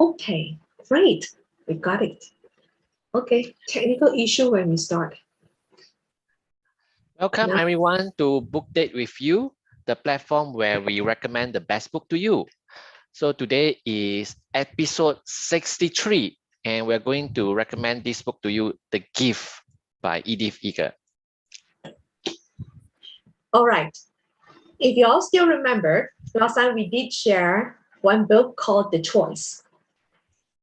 Okay, great. We got it. Okay, technical issue when we start. Welcome Now, everyone to Book Date with You, the platform where we recommend the best book to you. So today is episode 63, and we're going to recommend this book to you, The Gift by Edith Eger. all right. If you all still remember, last time we did share one book called The Choice.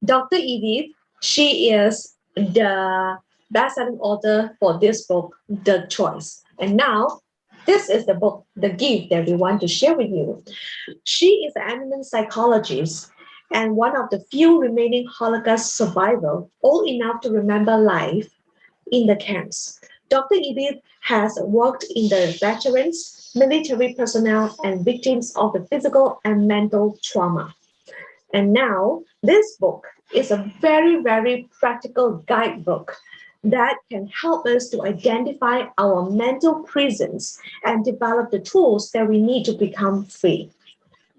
Dr. Edith, she is the best-selling author for this book, The Choice. And now, this is the book, The Gift, that we want to share with you. She is an eminent psychologist and one of the few remaining Holocaust survivors, old enough to remember life in the camps. Dr. Edith has worked in the veterans, military personnel, and victims of the physical and mental trauma. And now, this book is a very, very practical guidebook that can help us to identify our mental prisons and develop the tools that we need to become free.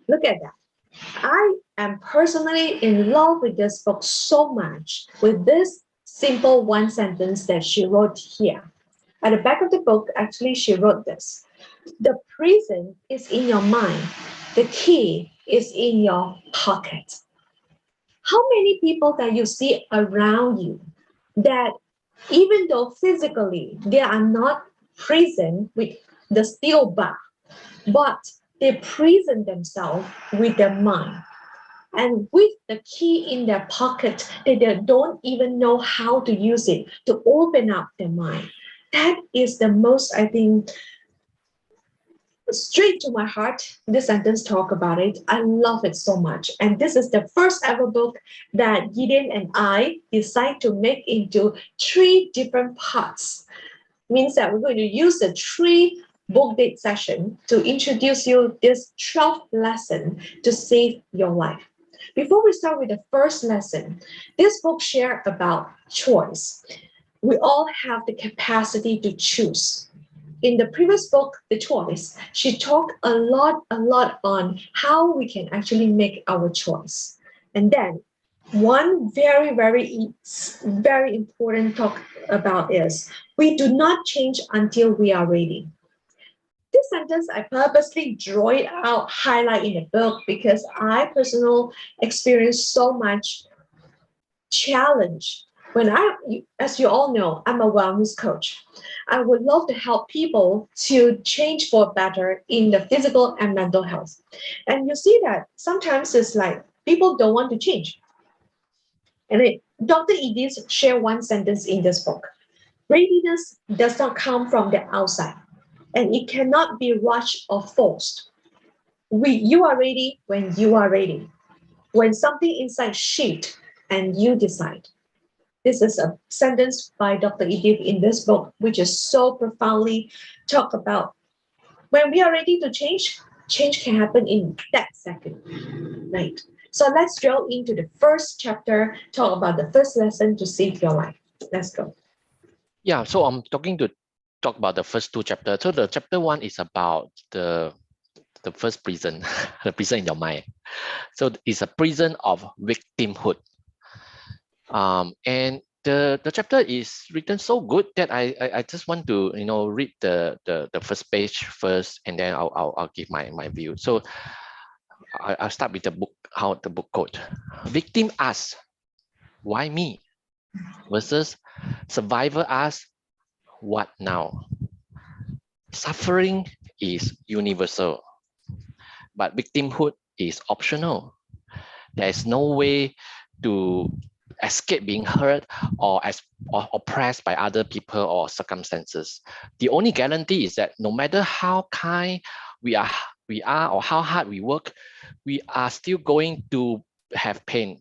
Look at that. I am personally in love with this book so much with this simple one sentence that she wrote here. At the back of the book, actually, she wrote this. The prison is in your mind. The key is in your pocket. How many people that you see around you that even though physically they are not prison with the steel bar, but they prison themselves with their mind. And with the key in their pocket, they don't even know how to use it to open up their mind. That is the most, I think, straight to my heart. This sentence talk about it. I love it so much. And this is the first ever book that Gideon and I decide to make into three different parts. Means that we're going to use the three book date session to introduce you this 12th lesson to save your life. Before we start with the first lesson, this book share about choice. We all have the capacity to choose. In the previous book, The Choice, she talked a lot on how we can actually make our choice. And then one very important talk about is we do not change until we are ready. This sentence I purposely draw it out, highlight in the book because I personally experienced so much challenge. When as you all know, I'm a wellness coach. I would love to help people to change for better in the physical and mental health. And you see that sometimes it's like people don't want to change. And Dr. Edith shared one sentence in this book. Readiness does not come from the outside, and it cannot be rushed or forced. You are ready when you are ready. When something inside shift and you decide. This is a sentence by Dr. Edith in this book, which is so profoundly talk about when we are ready to change, change can happen in that second, right? So let's drill into the first chapter, talk about the first lesson to save your life. Let's go. Yeah, so I'm talk about the first two chapters. So the chapter one is about the first prison, the prison in your mind. So it's a prison of victimhood. And the chapter is written so good that I just want to read the first page first, and then I'll give my view. So I'll start with the book, how the book quote. Victim asks, why me? Versus survivor asks, what now? Suffering is universal, but victimhood is optional. There is no way to escape being hurt or oppressed by other people or circumstances. The only guarantee is that no matter how kind we are or how hard we work, we are still going to have pain.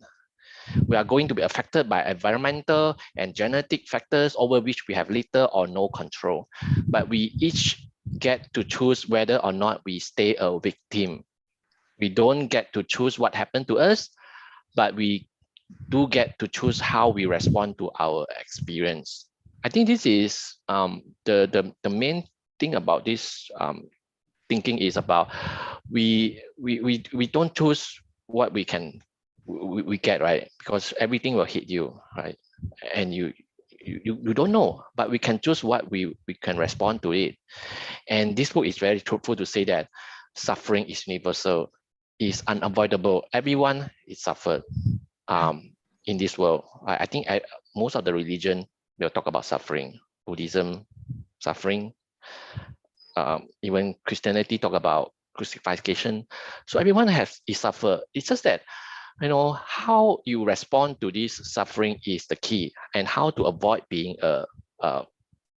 We are going to be affected by environmental and genetic factors over which we have little or no control. But we each get to choose whether or not we stay a victim. We don't get to choose what happened to us, but we do get to choose how we respond to our experience. I think this is the main thing about this thinking is about we don't choose what we can we get, right? Because everything will hit you, right? And you don't know, but we can choose what we can respond to it. And this book is very truthful to say that suffering is universal, is unavoidable. Everyone is suffered in this world. I think most of the religion will talk about suffering. Buddhism, suffering. Even Christianity talk about crucifixion. So everyone is suffer. It's just that, how you respond to this suffering is the key, and how to avoid being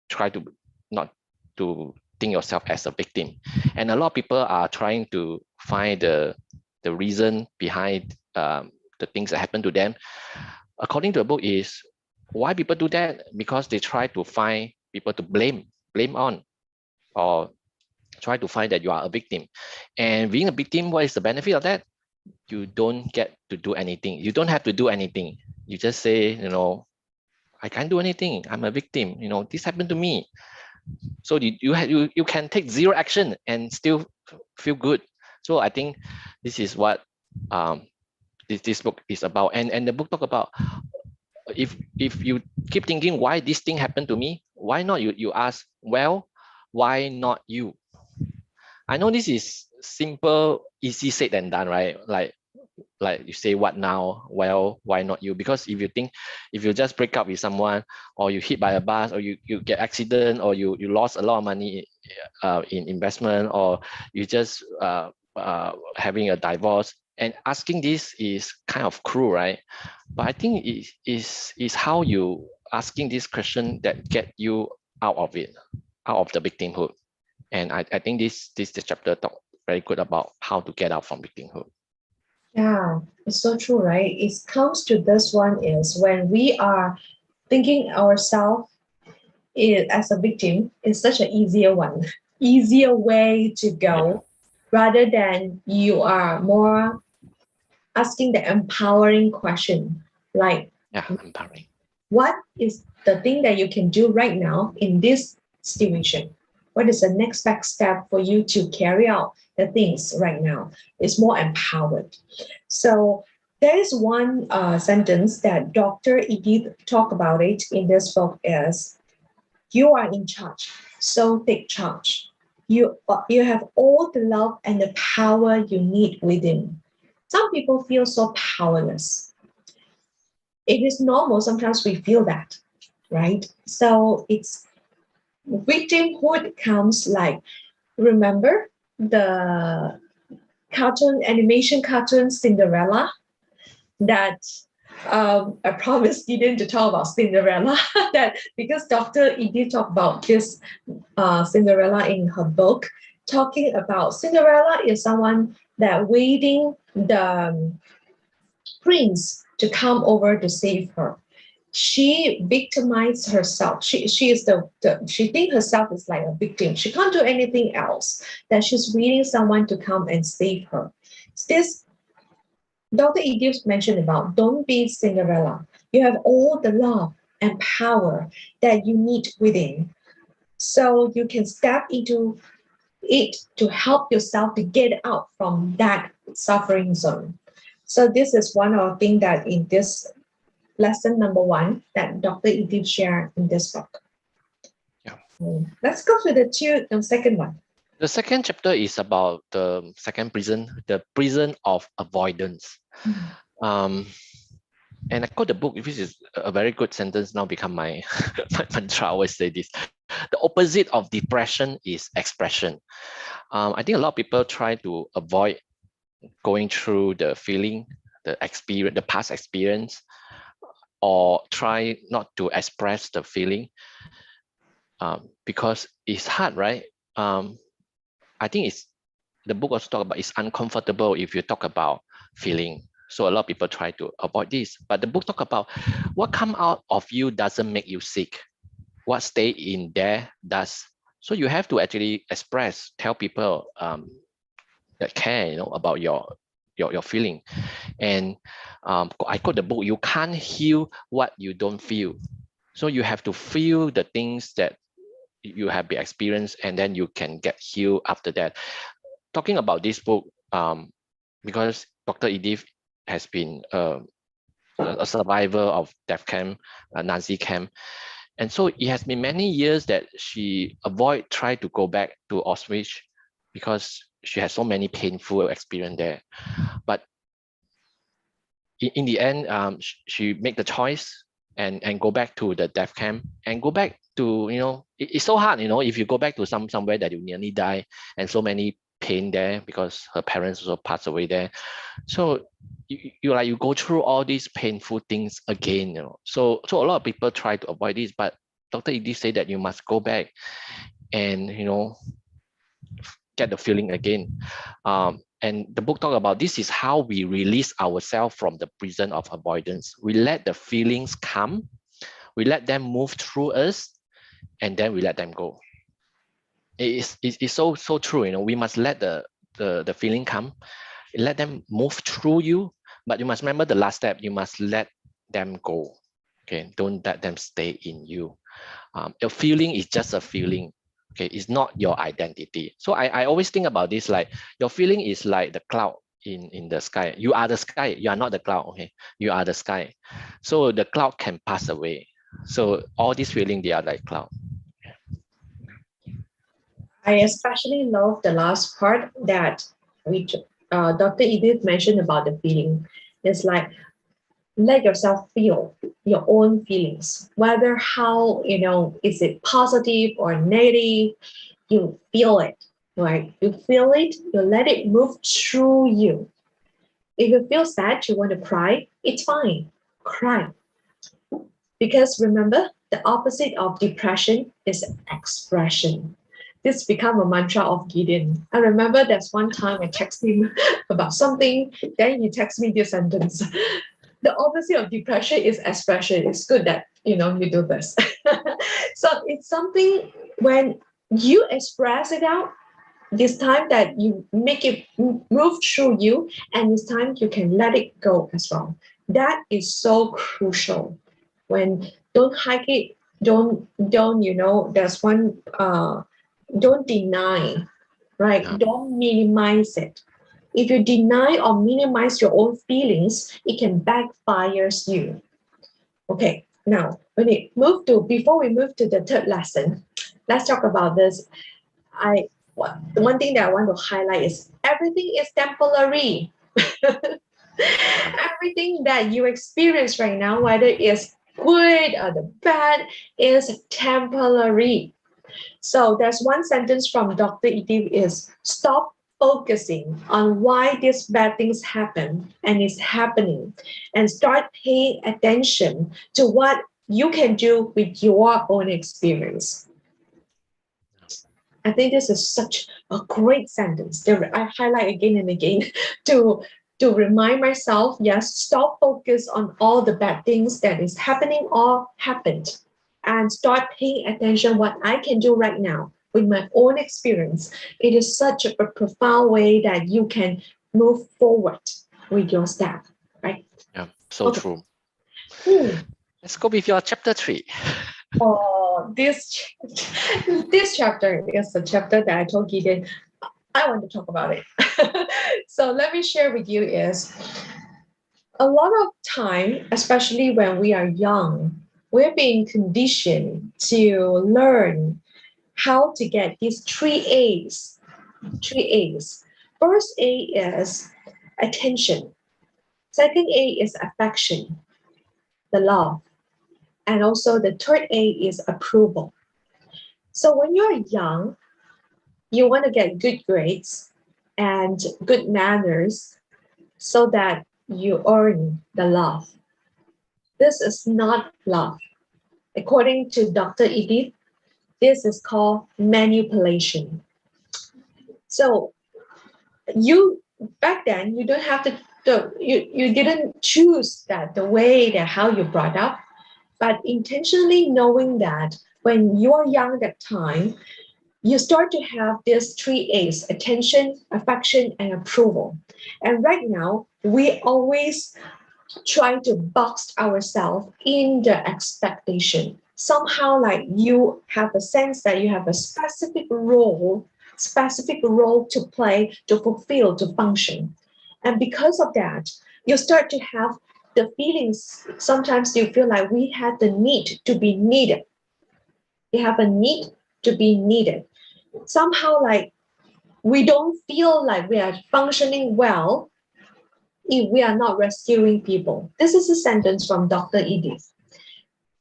try to not to think yourself as a victim. And a lot of people are trying to find the reason behind the things that happen to them. According to the book, is why people do that, because they try to find people to blame on, or try to find that you are a victim. And being a victim, what is the benefit of that? You don't get to do anything. You don't have to do anything. You just say, I can't do anything. I'm a victim. This happened to me. So you can take zero action and still feel good. So I think this is what this book is about. And the book talk about, if you keep thinking why this thing happened to me, why not you ask, well, why not you? I know this is simple, easy said than done, right? Like you say, what now? Well, why not you? Because if you just break up with someone, or you hit by a bus, or you get accident, or you lost a lot of money in investment, or you just having a divorce, and asking this is kind of cruel, right? But I think it is how you asking this question that get you out of it, out of the victimhood. And I think this chapter talk very good about how to get out from victimhood. Yeah, it's so true, right? It comes to this one is when we are thinking ourselves as a victim is such an easier one, easier way to Yeah, go, rather than you are more asking the empowering question, like yeah, empowering. what is the thing that you can do right now in this situation? What is the next best step for you to carry out the things right now? It's more empowered. So there is one sentence that Dr. Edith talked about it in this book is, you are in charge, so take charge. You have all the love and the power you need within. Some people feel so powerless. It is normal. Sometimes we feel that, right? So it's victimhood comes like, remember the animation cartoon Cinderella, that I promised Eden to talk about Cinderella, that because Dr. Edith talked about this Cinderella in her book, talking about Cinderella is someone that waiting the prince to come over to save her. She victimized herself. She is she thinks herself is like a victim. She can't do anything else. That she's waiting someone to come and save her. This Dr. Edith mentioned about, don't be Cinderella. You have all the love and power that you need within. So you can step into it to help yourself to get out from that suffering zone. So this is one of the things that in this lesson number 1 that Dr. Edith shared in this book. Yeah. Let's go to the second one. The second chapter is about the second prison, the prison of avoidance. And I quote the book, which is a very good sentence, now become my, my mantra. I always say this. The opposite of depression is expression. I think a lot of people try to avoid going through the feeling, the experience, the past experience, or try not to express the feeling because it's hard, right? I think the book also talk about it's uncomfortable if you talk about feeling. So a lot of people try to avoid this, but the book talk about what come out of you doesn't make you sick. What stay in there does. So you have to actually express, tell people that care, about your feeling. And I quote the book: you can't heal what you don't feel. So you have to feel the things that you have been experienced, and then you can get healed after that. Talking about this book, because Dr. Edith has been a survivor of death camp, Nazi camp. And so it has been many years that she try to go back to Auschwitz because she has so many painful experience there. But in the end, she make the choice and go back to the death camp and go back to, it's so hard, if you go back to somewhere that you nearly die and so many pain there because her parents also passed away there. So you go through all these painful things again, So a lot of people try to avoid this, but Dr. Edith said that you must go back and, get the feeling again. And the book talk about this is how we release ourselves from the prison of avoidance. We let the feelings come, we let them move through us, and then we let them go. It's so true. We must let the feeling come, let them move through you, but you must remember the last step. You must let them go. Okay, don't let them stay in you. Your feeling is just a feeling. Okay, it's not your identity. So I always think about this, like your feeling is like the cloud in the sky. You are the sky. You are not the cloud. Okay, you are the sky. So the cloud can pass away. So all these feelings, they are like cloud. I especially love the last part that Dr. Edith mentioned about the feeling. It's like, let yourself feel your own feelings, whether how, is it positive or negative, you feel it, right? You feel it, you let it move through you. If you feel sad, you want to cry, it's fine, cry. Because remember, the opposite of depression is expression. This become a mantra of Gideon. I remember there's one time I text him about something, then he texts me this sentence. The opposite of depression is expression. It's good that you do this. So it's something when you express it out, this time that you make it move through you, and this time you can let it go as well. That is so crucial. When don't hide it, don't there's one don't deny, right? Yeah. Don't minimize it. If you deny or minimize your own feelings, it can backfire you. Okay, now before we move to the third lesson, let's talk about this. The one thing that I want to highlight is everything is temporary. Everything that you experience right now, whether it's good or the bad, is temporary. So there's one sentence from Dr. Edith is stop focusing on why these bad things happen and is happening, and start paying attention to what you can do with your own experience. I think this is such a great sentence that I highlight again and again to remind myself, yes, stop focus on all the bad things that is happening or happened, and start paying attention what I can do right now with my own experience. It is such a profound way that you can move forward with your step, right? Yeah, so true. Hmm. Let's go with your chapter 3. Oh, this chapter is the chapter that I told Gideon I want to talk about it. So let me share with you is a lot of time, especially when we are young, we're being conditioned to learn how to get these 3 A's. 3 A's. First A is attention. Second A is affection, the love. And also the third A is approval. So when you're young, you want to get good grades and good manners so that you earn the love. This is not love. According to Dr. Edith, this is called manipulation. So you back then you don't have you didn't choose that the way that how you brought up, but intentionally knowing that when you're young that time, you start to have these 3 A's: attention, affection, and approval. And right now, we always try to box ourselves in the expectation. Somehow, like you have a sense that you have a specific role to play, to fulfill, to function. And because of that, You start to have the feelings. Sometimes you feel like we had the need to be needed. You have a need to be needed. Somehow, like we don't feel like we are functioning well if we are not rescuing people. This is a sentence from Dr. Edith.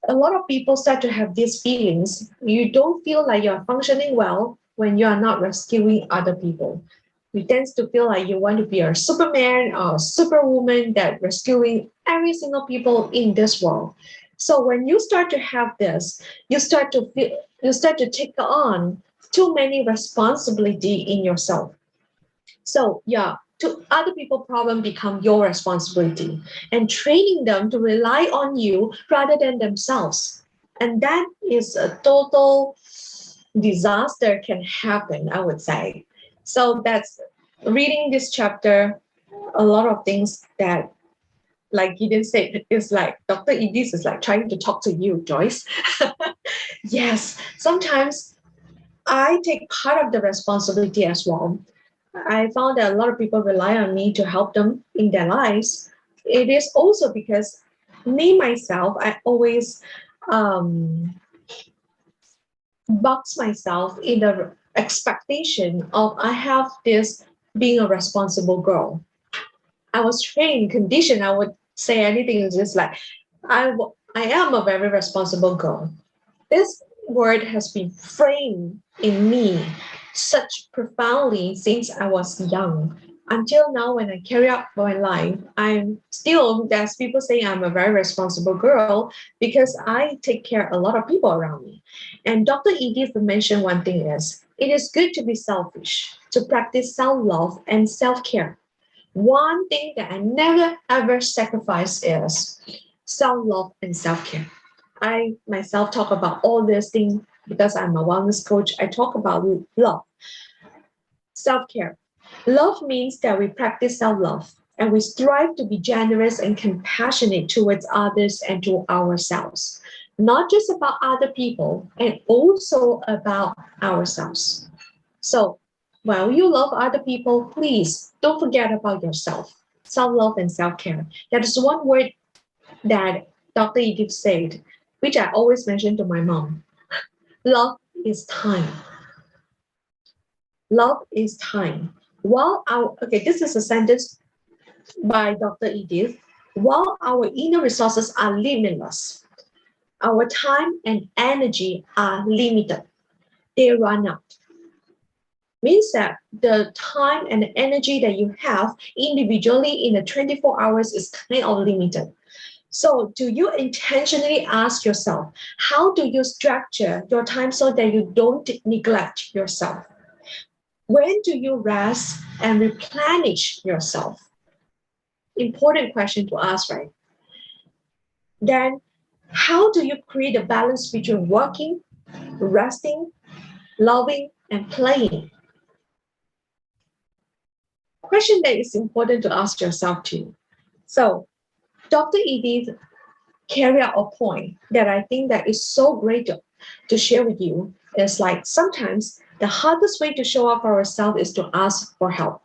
A lot of people start to have these feelings. You don't feel like you're functioning well when you are not rescuing other people. You tend to feel like you want to be a superman or a superwoman that rescuing every single people in this world. So when you start to have this, you start to take on too many responsibility in yourself. So yeah, to other people problem become your responsibility and training them to rely on you rather than themselves. And that is a total disaster can happen, I would say. So that's reading this chapter, a lot of things that like Gideon said, is like Dr. Edith is like trying to talk to you, Joyce. Yes, sometimes I take part of the responsibility as well. I found that a lot of people rely on me to help them in their lives. It is also because me myself, I always um, box myself in the expectation of I have this being a responsible girl. I was trained, conditioned. I would say anything is just like I am a very responsible girl. This word has been framed in me such profoundly since I was young. Until now, when I carry out my life, I'm still, there's people saying I'm a very responsible girl because I take care of a lot of people around me. And Dr. Edith mentioned one thing is, it is good to be selfish, to practice self-love and self-care. One thing that I never ever sacrifice is self-love and self-care. I myself talk about all these things because I'm a wellness coach. I talk about love, self-care. Love means that we practice self-love and we strive to be generous and compassionate towards others and to ourselves. Not just about other people and also about ourselves. So while you love other people, please don't forget about yourself. Self-love and self-care. That is one word that Dr. Edith said, which I always mention to my mom. Love is time. Love is time. This is a sentence by Dr. Edith. While our inner resources are limitless, our time and energy are limited. They run out. Means that the time and the energy that you have individually in the 24 hours is kind of limited. So do you intentionally ask yourself, how do you structure your time so that you don't neglect yourself? When do you rest and replenish yourself? Important question to ask, right? Then how do you create a balance between working, resting, loving, and playing? Question that is important to ask yourself too. So Dr. Edith carry out a point that I think that is so great to share with you is like sometimes the hardest way to show up for ourselves is to ask for help.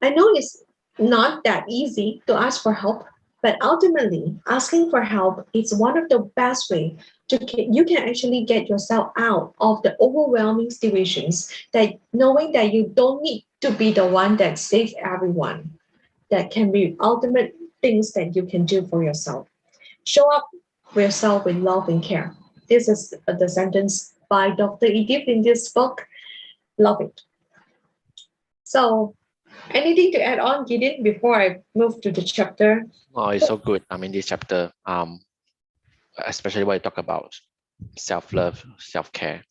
I know it's not that easy to ask for help, but ultimately asking for help is one of the best way to you can actually get yourself out of the overwhelming situations that knowing that you don't need to be the one that saves everyone. That can be ultimate things that you can do for yourself. Show up for yourself with love and care. This is the sentence by Dr. Edith in this book. Love it. So, anything to add on, Gideon, before I move to the chapter? Oh, it's so good. I mean, this chapter, especially when you talk about self-love, self-care.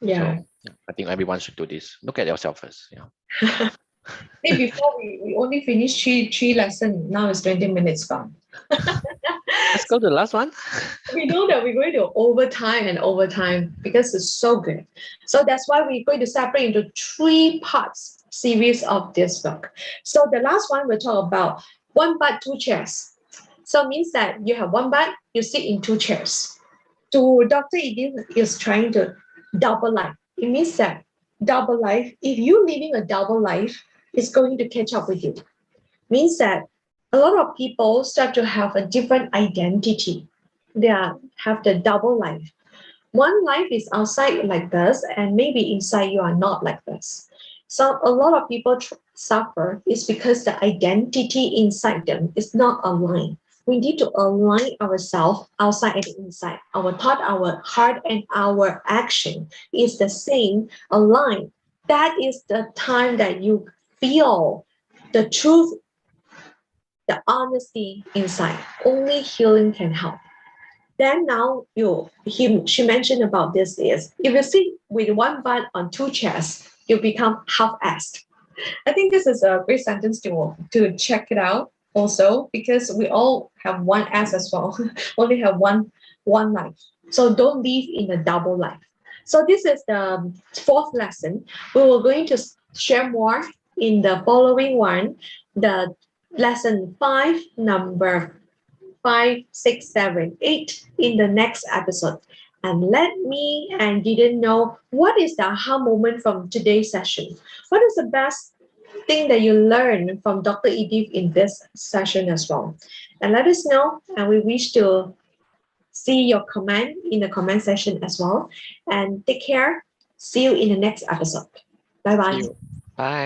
Yeah. So yeah, I think everyone should do this. Look at yourself first. Yeah. Hey, before we only finished three lessons. Now it's 20 minutes gone. Let's go to the last one. We know that we're going to overtime and overtime because it's so good. So that's why we're going to separate into three parts series of this book. So the last one we'll talk about one butt, two chairs. So it means that you have one butt, you sit in two chairs. To Dr. Edith is trying to double life. It means that double life, if you're living a double life, it's going to catch up with you. Means that A lot of people start to have a different identity. Have the double life. One life is outside like this, and maybe inside you are not like this. So a lot of people suffer is because the identity inside them is not aligned. We need to align ourselves outside and inside. Our thought, our heart, and our action is the same, aligned. That is the time that you feel the truth, the honesty inside. Only healing can help. Then now she mentioned about this is if you sit with one butt on two chests, you become half-assed. I think this is a great sentence to check it out also because we all have one ass as well, only have one life. So don't live in a double life. So this is the fourth lesson. We were going to share more in the following one, the lesson 5, number 5, 6, 7, 8 in the next episode. And let me and didn't know what is the aha moment from today's session. What is the best thing that you learned from Dr. Edith in this session as well? And let us know. And we wish to see your comment in the comment section as well. And take care. See you in the next episode. Bye See bye. you. Bye.